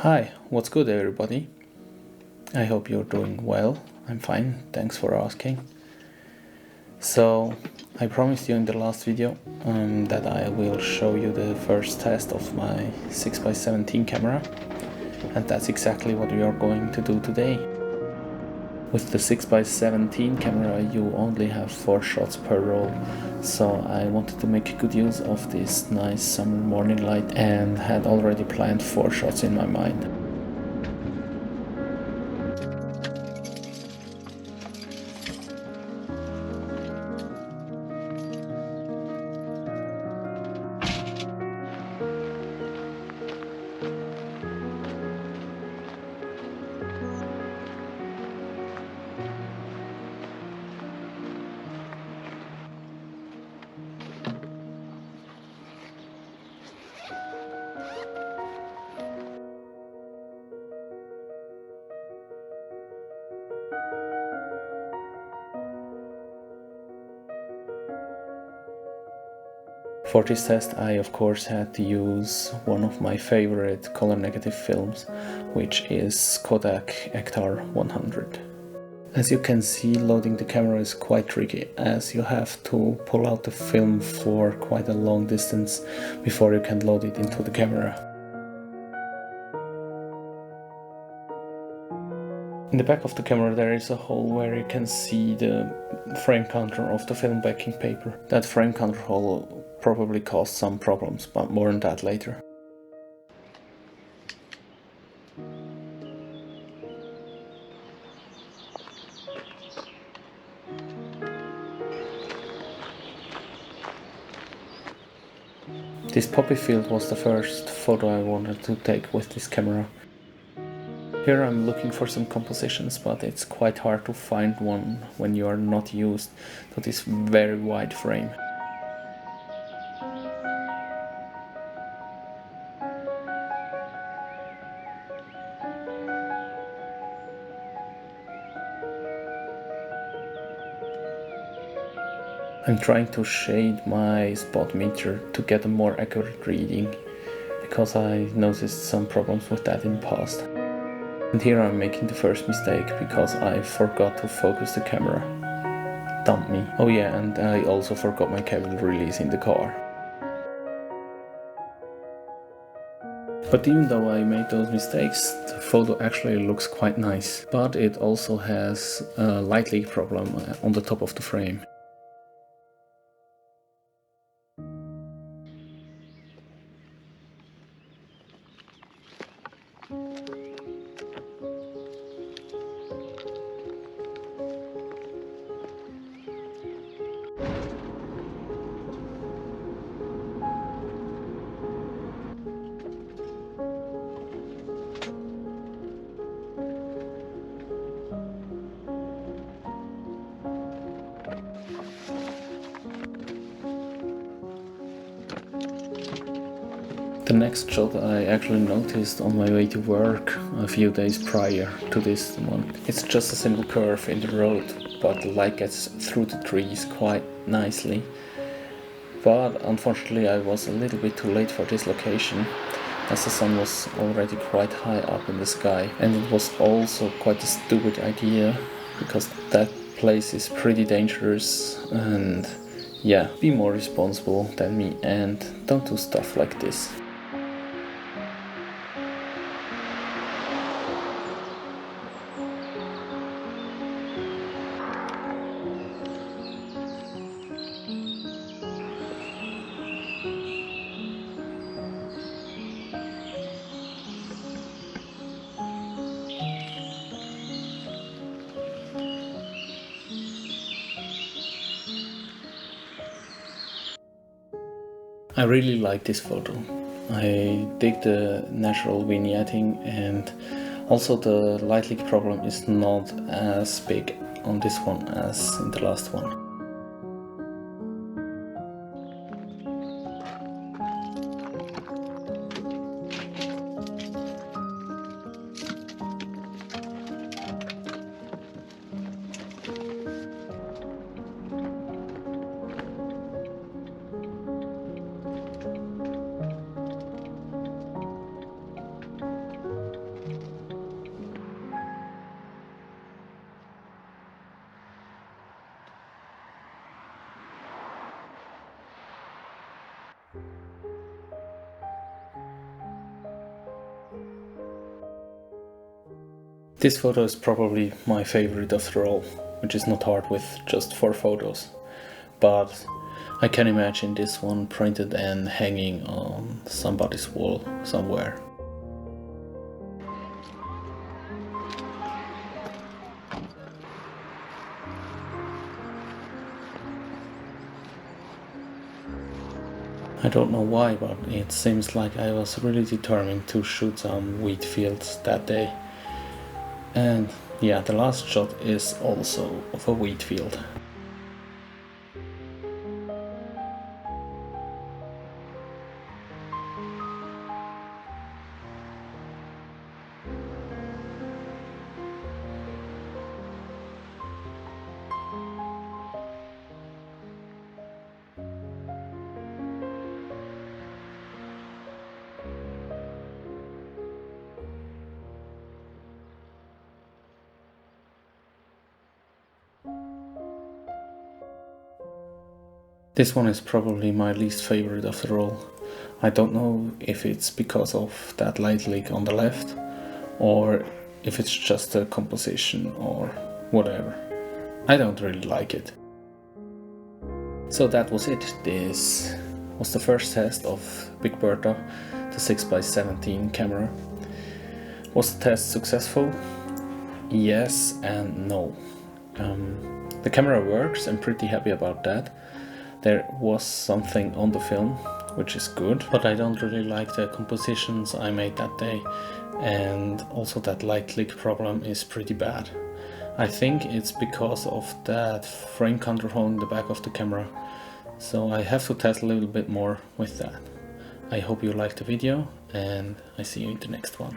Hi, what's good everybody? I hope you're doing well. I'm fine, thanks for asking. So, I promised you in the last video that I will show you the first test of my 6x17 camera, and that's exactly what we are going to do today. With the 6x17 camera you only have 4 shots per roll, so I wanted to make good use of this nice summer morning light and had already planned 4 shots in my mind. For this test I of course had to use one of my favorite color negative films, which is Kodak Ektar 100. As you can see, loading the camera is quite tricky, as you have to pull out the film for quite a long distance before you can load it into the camera. In the back of the camera there is a hole where you can see the frame counter of the film backing paper. That frame counter hole probably caused some problems, but more on that later. This poppy field was the first photo I wanted to take with this camera. Here I'm looking for some compositions, but it's quite hard to find one when you are not used to this very wide frame. I'm trying to shade my spot meter to get a more accurate reading, because I noticed some problems with that in the past. And here I'm making the first mistake, because I forgot to focus the camera. Dump me. Oh yeah, and I also forgot my cable release in the car. But even though I made those mistakes, the photo actually looks quite nice. But it also has a light leak problem on the top of the frame. The next shot I actually noticed on my way to work a few days prior to this one. It's just a simple curve in the road, but the light gets through the trees quite nicely. But unfortunately I was a little bit too late for this location, as the sun was already quite high up in the sky. And it was also quite a stupid idea, because that place is pretty dangerous, and yeah, be more responsible than me and don't do stuff like this. I really like this photo. I dig the natural vignetting, and also the light leak problem is not as big on this one as in the last one. This photo is probably my favorite after all, which is not hard with just 4 photos. But I can imagine this one printed and hanging on somebody's wall somewhere. I don't know why, but it seems like I was really determined to shoot some wheat fields that day. And yeah, the last shot is also of a wheat field. This one is probably my least favorite after all. I don't know if it's because of that light leak on the left, or if it's just a composition or whatever. I don't really like it. So that was it. This was the first test of Big Bertha, the 6x17 camera. Was the test successful? Yes and no. The camera works, I'm pretty happy about that. There was something on the film, which is good, but I don't really like the compositions I made that day, and also that light leak problem is pretty bad. I think it's because of that frame control in the back of the camera, so I have to test a little bit more with that. I hope you liked the video, and I see you in the next one.